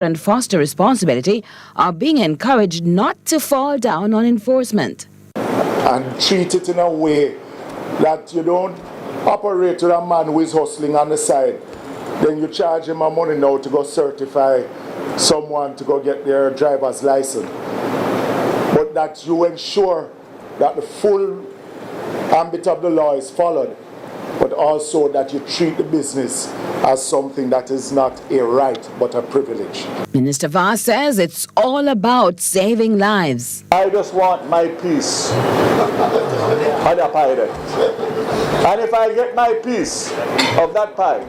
and foster responsibility are being encouraged not to fall down on enforcement. And treat it in a way that you don't operate with a man who is hustling on the side. Then you charge him a money now to go certify someone to go get their driver's license. But that you ensure that the full ambit of the law is followed, but also that you treat the business as something that is not a right but a privilege. Minister Vaz says it's all about saving lives. I just want my piece of the pie there. And if I get my piece of that pie,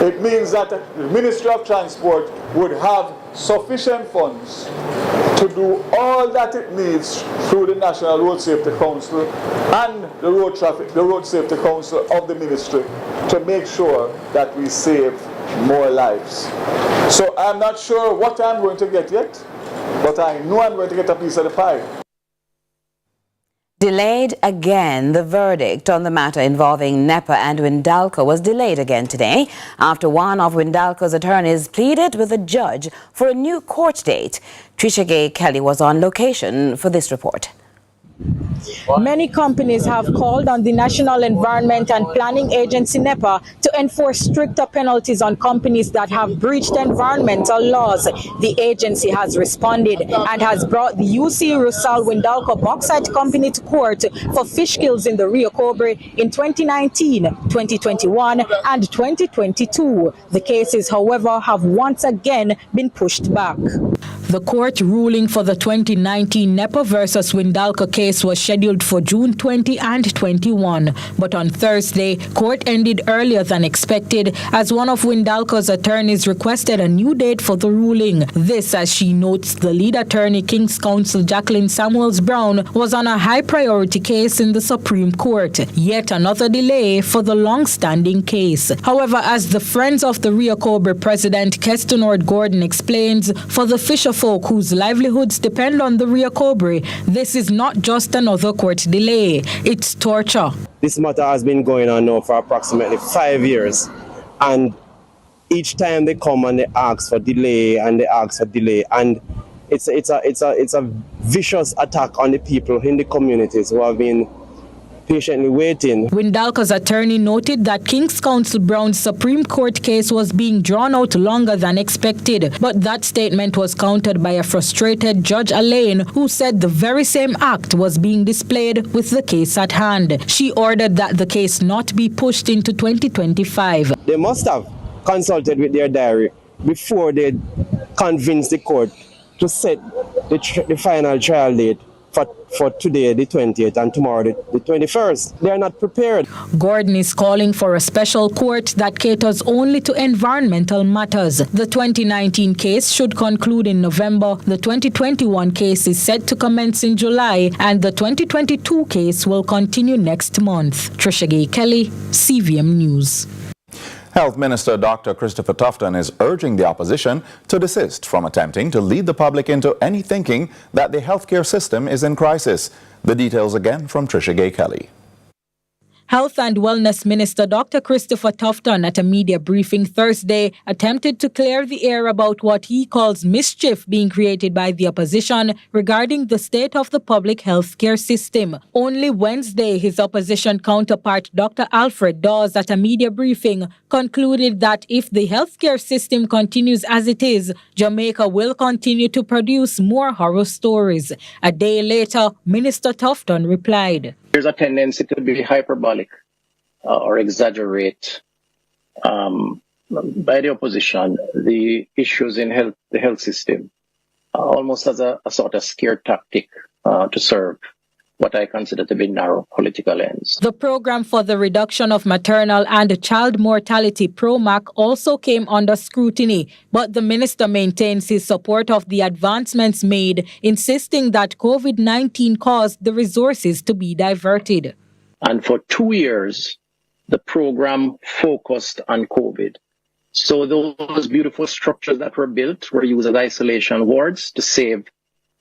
it means that the Ministry of Transport would have sufficient funds to do all that it needs through the National Road Safety Council and the Road Safety Council of the Ministry to make sure that we save more lives. So I'm not sure what I'm going to get yet, but I know I'm going to get a piece of the pie. Delayed again. The verdict on the matter involving NEPA and Windalco was delayed again today after one of Windalco's attorneys pleaded with a judge for a new court date. Trishagaye was on location for this report. Many companies have called on the National Environment and Planning Agency NEPA to enforce stricter penalties on companies that have breached environmental laws. The agency has responded and has brought the UC Rusal Windalco Bauxite Company to court for fish kills in the Rio Cobre in 2019, 2021 and 2022. The cases, however, have once again been pushed back. The court ruling for the 2019 NEPA versus Windalco case was scheduled for June 20 and 21. But on Thursday, court ended earlier than expected as one of Windalco's attorneys requested a new date for the ruling. This, as she notes, the lead attorney, King's Counsel Jacqueline Samuels Brown, was on a high-priority case in the Supreme Court. Yet another delay for the long-standing case. However, as the Friends of the Rio Cobre president, Keston Gordon, explains, for the fisherfolk whose livelihoods depend on the Rio Cobre, this is not just another court delay. It's torture. This matter has been going on now for approximately 5 years, and each time they come and they ask for delay and they ask for delay, and it's a vicious attack on the people in the communities who have been patiently waiting. Windalco's attorney noted that King's Counsel Brown's Supreme Court case was being drawn out longer than expected, but that statement was countered by a frustrated Judge Alain, who said the very same act was being displayed with the case at hand. She ordered that the case not be pushed into 2025. They must have consulted with their diary before they convinced the court to set the final trial date for today, the 20th, and tomorrow, the 21st. They are not prepared. Gordon is calling for a special court that caters only to environmental matters. The 2019 case should conclude in November. The 2021 case is set to commence in July, and the 2022 case will continue next month. Trishagaye, CVM News. Health Minister Dr. Christopher Tufton is urging the opposition to desist from attempting to lead the public into any thinking that the healthcare system is in crisis. The details again from Trishagaye. Health and Wellness Minister Dr. Christopher Tufton at a media briefing Thursday attempted to clear the air about what he calls mischief being created by the opposition regarding the state of the public health care system. Only Wednesday, his opposition counterpart Dr. Alfred Dawes at a media briefing concluded that if the healthcare system continues as it is, Jamaica will continue to produce more horror stories. A day later, Minister Tufton replied, "There's a tendency to be hyperbolic or exaggerate by the opposition the issues in the health system, almost as a sort of scare tactic to serve what I consider to be narrow political ends." The program for the reduction of maternal and child mortality, PROMAC, also came under scrutiny, but the minister maintains his support of the advancements made, insisting that COVID-19 caused the resources to be diverted. And for 2 years, the program focused on COVID. So those beautiful structures that were built were used as isolation wards to save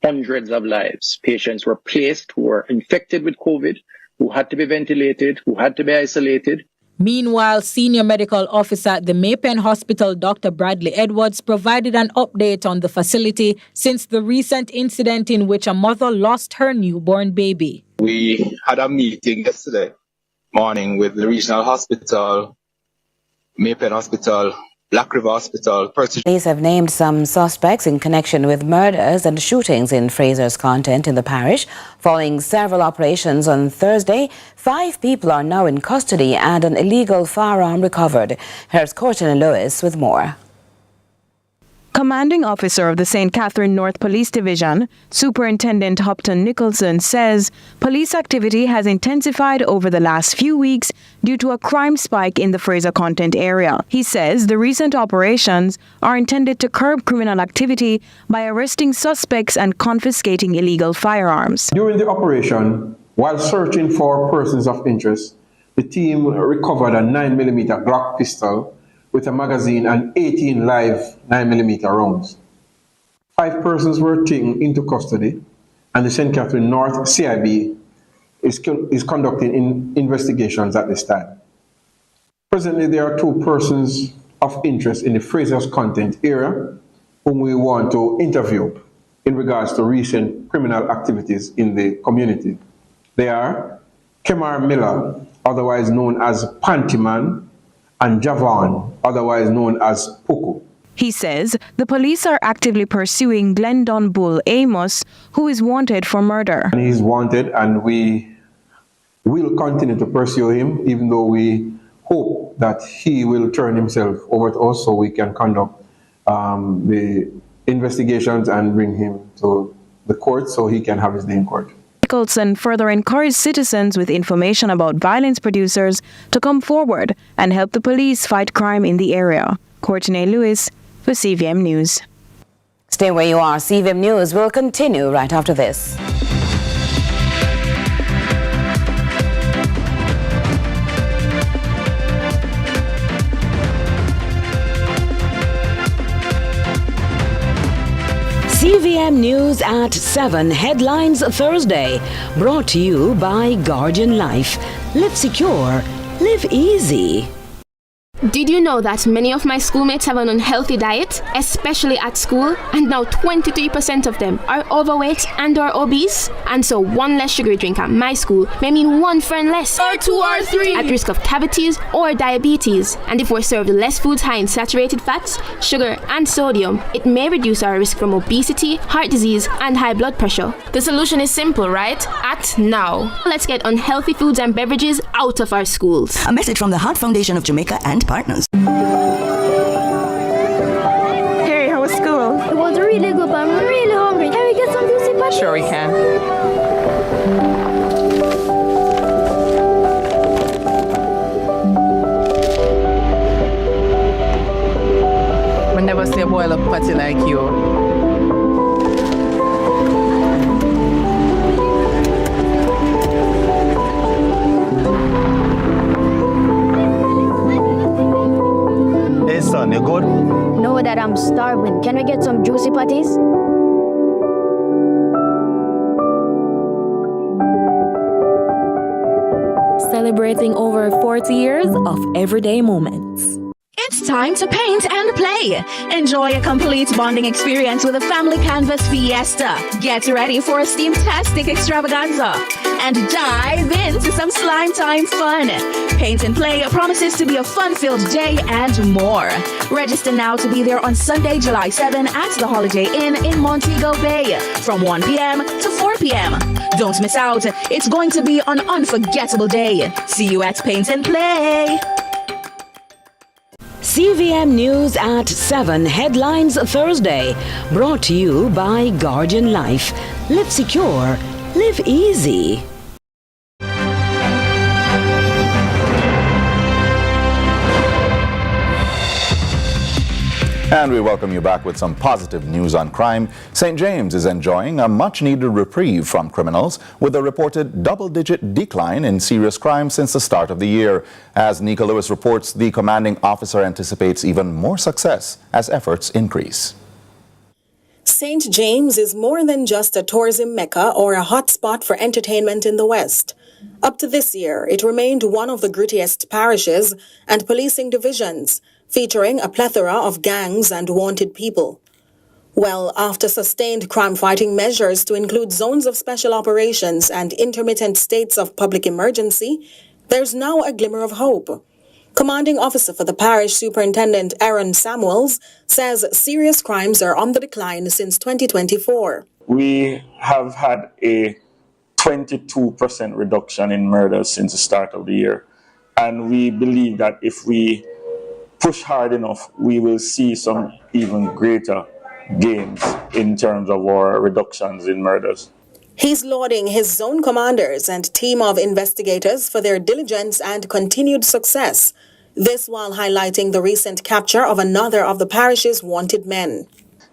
hundreds of lives. Patients were placed who were infected with COVID, who had to be ventilated, who had to be isolated, Meanwhile, Senior Medical Officer at the Maypen Hospital, Dr. Bradley Edwards, provided an update on the facility since the recent incident in which a mother lost her newborn baby. We had a meeting yesterday morning with the regional hospital, Maypen Hospital, Black River Hospital. Police have named some suspects in connection with murders and shootings in Fraser's Content in the parish. Following several operations on Thursday, 5 people are now in custody and an illegal firearm recovered. Here's Courtney Lewis with more. Commanding Officer of the St. Catherine North Police Division, Superintendent Tufton Nicholson, says police activity has intensified over the last few weeks due to a crime spike in the Fraser Content area. He says the recent operations are intended to curb criminal activity by arresting suspects and confiscating illegal firearms. During the operation, while searching for persons of interest, the team recovered a 9mm Glock pistol with a magazine and 18 live 9mm rounds. 5 persons were taken into custody, and the St. Catherine North CIB is conducting investigations at this time. Presently, there are 2 persons of interest in the Fraser's Content area whom we want to interview in regards to recent criminal activities in the community. They are Kemar Miller, otherwise known as Pantyman, and Javan, otherwise known as Puku. He says the police are actively pursuing Glendon Bull Amos, who is wanted for murder. And he's wanted, and we will continue to pursue him, even though we hope that he will turn himself over to us so we can conduct the investigations and bring him to the court so he can have his day in court. Nicholson further encouraged citizens with information about violence producers to come forward and help the police fight crime in the area. Courtney Lewis for CVM News. Stay where you are. CVM News will continue right after this. CVM News at 7, headlines Thursday, brought to you by Guardian Life. Live secure, live easy. Did you know that many of my schoolmates have an unhealthy diet, especially at school, and now 23% of them are overweight and or obese? And so 1 less sugary drink at my school may mean 1 friend less, or 2 or 3, at risk of cavities or diabetes. And if we're served less foods high in saturated fats, sugar and sodium, it may reduce our risk from obesity, heart disease and high blood pressure. The solution is simple, right? Act now. Let's get unhealthy foods and beverages out of our schools. A message from the Heart Foundation of Jamaica and partners. Hey, how was school? It was really good, but I'm really hungry. Can we get some juicy patties? Sure we can. I never see a boil up patty like you. Hey son, you good? No, Dad, I'm starving. Can we get some juicy patties? Celebrating over 40 years of everyday moments. It's time to paint and play. Enjoy a complete bonding experience with a family canvas fiesta. Get ready for a steam-tastic extravaganza and dive into some slime time fun. Paint and Play promises to be a fun-filled day and more. Register now to be there on Sunday, July 7 at the Holiday Inn in Montego Bay from 1 p.m. to 4 p.m. Don't miss out. It's going to be an unforgettable day. See you at Paint and Play. CVM News at 7, headlines Thursday, brought to you by Guardian Life. Live secure, live easy. And we welcome you back with some positive news on crime. St. James is enjoying a much-needed reprieve from criminals with a reported double-digit decline in serious crime since the start of the year. As Nika Lewis reports, the commanding officer anticipates even more success as efforts increase. St. James is more than just a tourism mecca or a hotspot for entertainment in the West. Up to this year, it remained one of the grittiest parishes and policing divisions, featuring a plethora of gangs and wanted people. Well, after sustained crime-fighting measures to include zones of special operations and intermittent states of public emergency, there's now a glimmer of hope. Commanding officer for the parish superintendent Aaron Samuels says serious crimes are on the decline since 2024. We have had a 22% reduction in murders since the start of the year. And we believe that if we push hard enough, we will see some even greater gains in terms of our reductions in murders. He's lauding his zone commanders and team of investigators for their diligence and continued success. This while highlighting the recent capture of another of the parish's wanted men.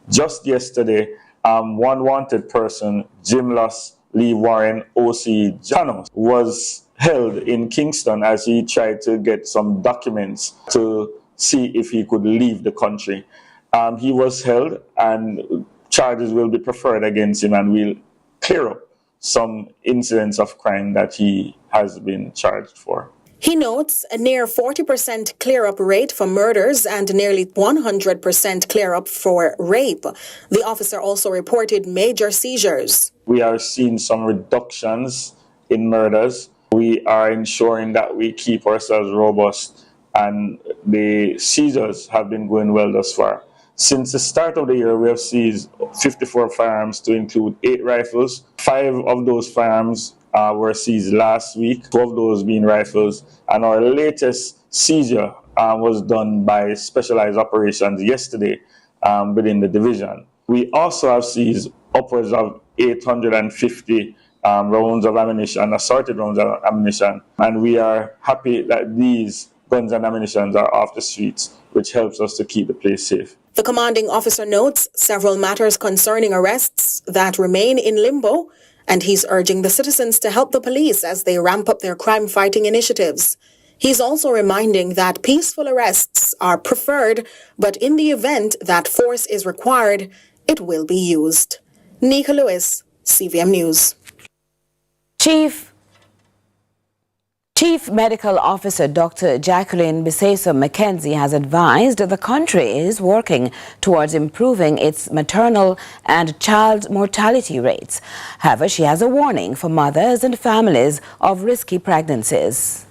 Just yesterday, one wanted person, Jimlas Lee Warren O.C. Janos, was held in Kingston as he tried to get some documents to see if he could leave the country. He was held and charges will be preferred against him, and we'll clear up some incidents of crime that he has been charged for. He notes a near 40% clear-up rate for murders and nearly 100% clear-up for rape. The officer also reported major seizures. We are seeing some reductions in murders. We are ensuring that we keep ourselves robust, and the seizures have been going well thus far. Since the start of the year, we have seized 54 firearms to include 8 rifles. 5 of those firearms were seized last week, 2 of those being rifles. And our latest seizure was done by specialized operations yesterday within the division. We also have seized upwards of 850 rounds of ammunition, assorted rounds of ammunition. And we are happy that these guns and ammunition are off the streets, which helps us to keep the place safe. The commanding officer notes several matters concerning arrests that remain in limbo, and he's urging the citizens to help the police as they ramp up their crime-fighting initiatives. He's also reminding that peaceful arrests are preferred, but in the event that force is required, it will be used. Nika Lewis, CVM News. Chief Medical Officer Dr. Jacqueline Biseso McKenzie has advised the country is working towards improving its maternal and child mortality rates. However, she has a warning for mothers and families of risky pregnancies.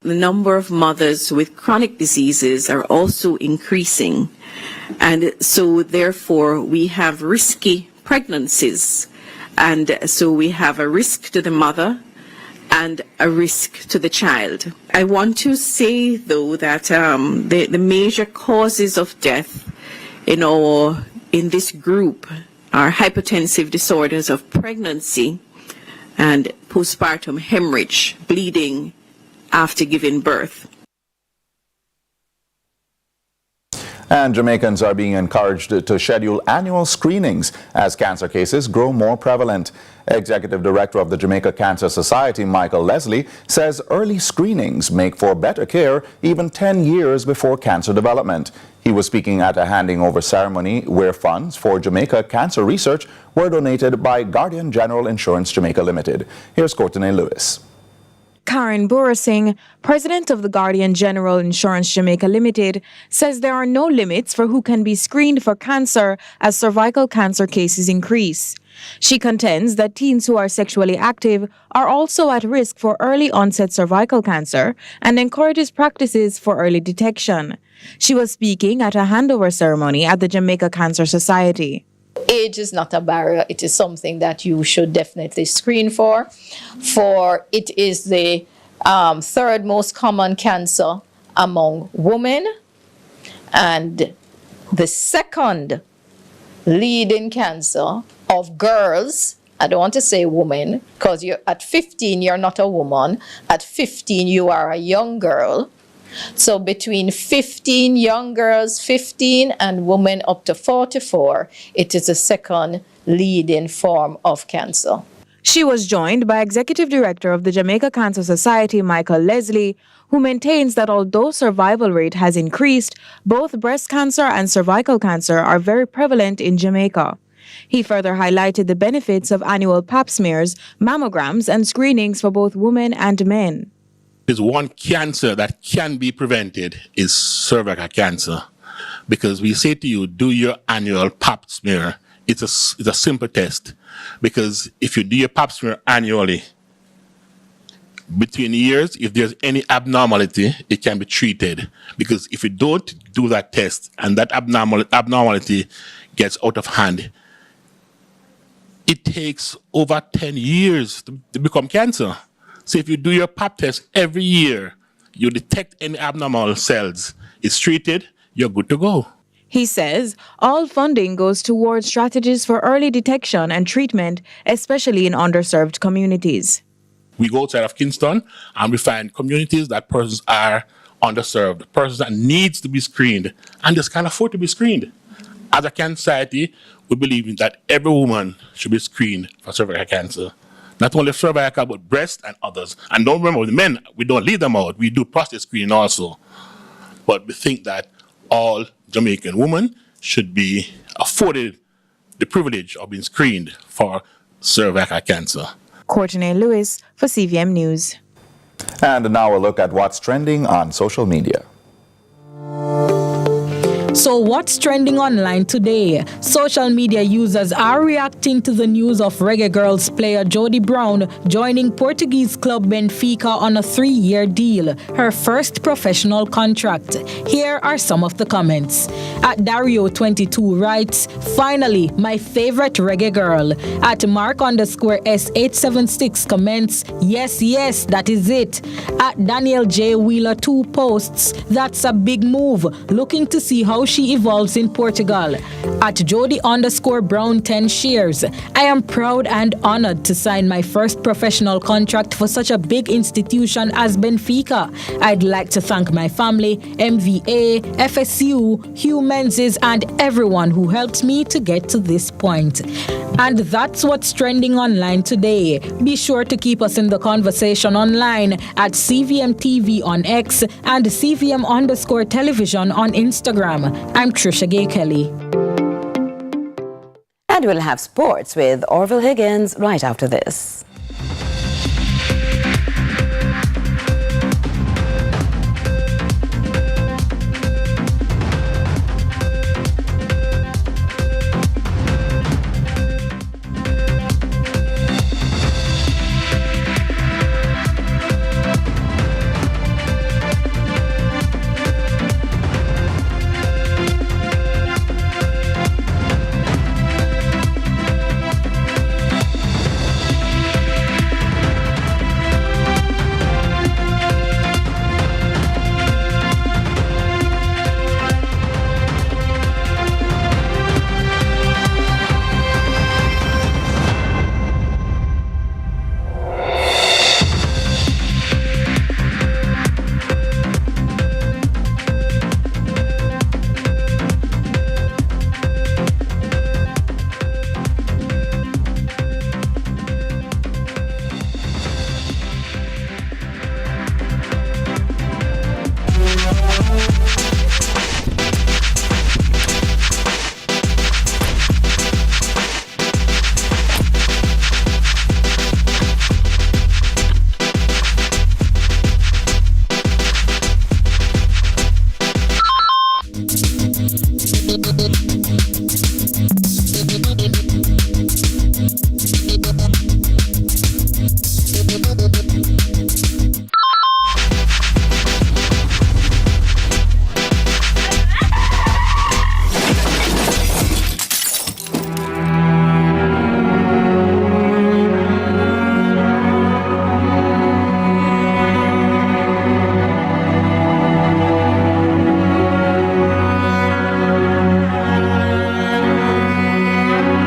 The number of mothers with chronic diseases are also increasing, and so therefore we have risky pregnancies, and so we have a risk to the mother and a risk to the child. I want to say, though, that the major causes of death in this group are hypertensive disorders of pregnancy and postpartum hemorrhage, bleeding after giving birth. And Jamaicans are being encouraged to schedule annual screenings as cancer cases grow more prevalent. Executive Director of the Jamaica Cancer Society, Michael Leslie, says early screenings make for better care even 10 years before cancer development. He was speaking at a handing over ceremony where funds for Jamaica cancer research were donated by Guardian General Insurance Jamaica Limited. Here's Courtney Lewis. Karen Burasing, president of the Guardian General Insurance Jamaica Limited, says there are no limits for who can be screened for cancer as cervical cancer cases increase. She contends that teens who are sexually active are also at risk for early onset cervical cancer and encourages practices for early detection. She was speaking at a handover ceremony at the Jamaica Cancer Society. Age is not a barrier. It is something that you should definitely screen for it is the third most common cancer among women and the second leading cancer of girls. I don't want to say women, because at 15 you're not a woman. At 15 you are a young girl. So between 15 young girls, 15, and women up to 44, it is the second leading form of cancer. She was joined by Executive Director of the Jamaica Cancer Society, Michael Leslie, who maintains that although survival rate has increased, both breast cancer and cervical cancer are very prevalent in Jamaica. He further highlighted the benefits of annual pap smears, mammograms, and screenings for both women and men. There's one cancer that can be prevented is cervical cancer. Because we say to you, do your annual pap smear. It's a simple test. Because if you do your pap smear annually, between years, if there's any abnormality, it can be treated. Because if you don't do that test and that abnormality gets out of hand, it takes over 10 years to become cancer. So if you do your pap test every year, you detect any abnormal cells, it's treated, you're good to go. He says all funding goes towards strategies for early detection and treatment, especially in underserved communities. We go outside of Kingston and we find communities that persons are underserved, persons that needs to be screened and just can't afford to be screened. As a cancer society, we believe that every woman should be screened for cervical cancer. Not only cervical, but breast and others. And don't remember, the men, we don't leave them out. We do prostate screening also. But we think that all Jamaican women should be afforded the privilege of being screened for cervical cancer. Courtney Lewis for CVM News. And now a look at what's trending on social media. So what's trending online today? Social media users are reacting to the news of Reggae Girls player Jody Brown joining Portuguese club Benfica on a 3-year deal, her first professional contract. Here are some of the comments. At Dario22 writes, finally, my favorite reggae girl. At Mark_S876 comments, yes, that is it. At Daniel J. Wheeler 2 posts, that's a big move. Looking to see how she evolves in Portugal. At Jody_Brown 10 shares, I am proud and honored to sign my first professional contract for such a big institution as Benfica. I'd like to thank my family, MVA, FSU, Hugh Menzies, and everyone who helped me to get to this point. And that's what's trending online today. Be sure to keep us in the conversation online at CVM TV on X and CVM_television on Instagram. I'm Trishagaye Kelly. And we'll have sports with Orville Higgins right after this.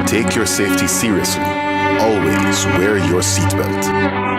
Take your safety seriously. Always wear your seatbelt.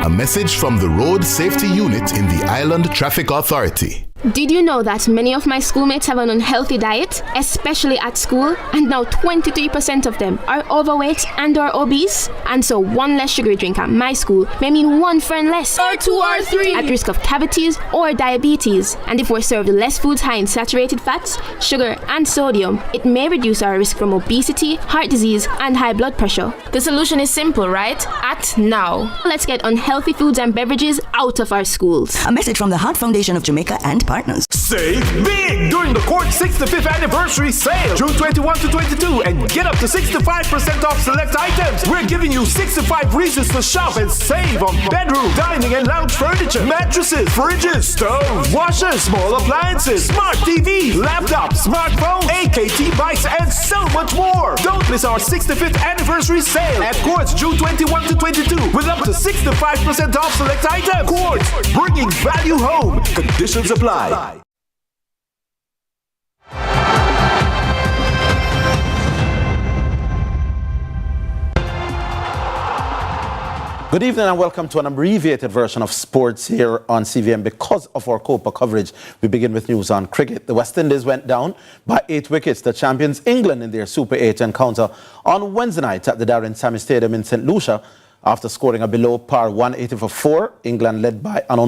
A message from the Road Safety Unit in the Island Traffic Authority. Did you know that many of my schoolmates have an unhealthy diet, especially at school, and now 23% of them are overweight and or obese? And so one less sugary drink at my school may mean one friend less, or 2 or 3, at risk of cavities or diabetes. And if we're served less foods high in saturated fats, sugar and sodium, it may reduce our risk from obesity, heart disease and high blood pressure. The solution is simple, right? Act now. Let's get unhealthy foods and beverages out of our schools. A message from the Heart Foundation of Jamaica and partners. Save big during the Court 65th Anniversary Sale, June 21 to 22, and get up to 65% off select items. We're giving you 65 reasons to shop and save on bedroom, dining, and lounge furniture, mattresses, fridges, stoves, washers, small appliances, smart TV, laptops, smartphones, AKT bikes, and so much more. Don't miss our 65th Anniversary Sale at Courts, June 21 to 22, with up to 65% off select items. Courts, bringing value home. Conditions apply. Good evening and welcome to an abbreviated version of sports here on CVM. Because of our Copa coverage, we begin with news on cricket. The West Indies went down by 8 wickets. The champions England in their Super 8 encounter on Wednesday night at the Darren Sammy Stadium in St. Lucia after scoring a below par 180 for 4. England led by an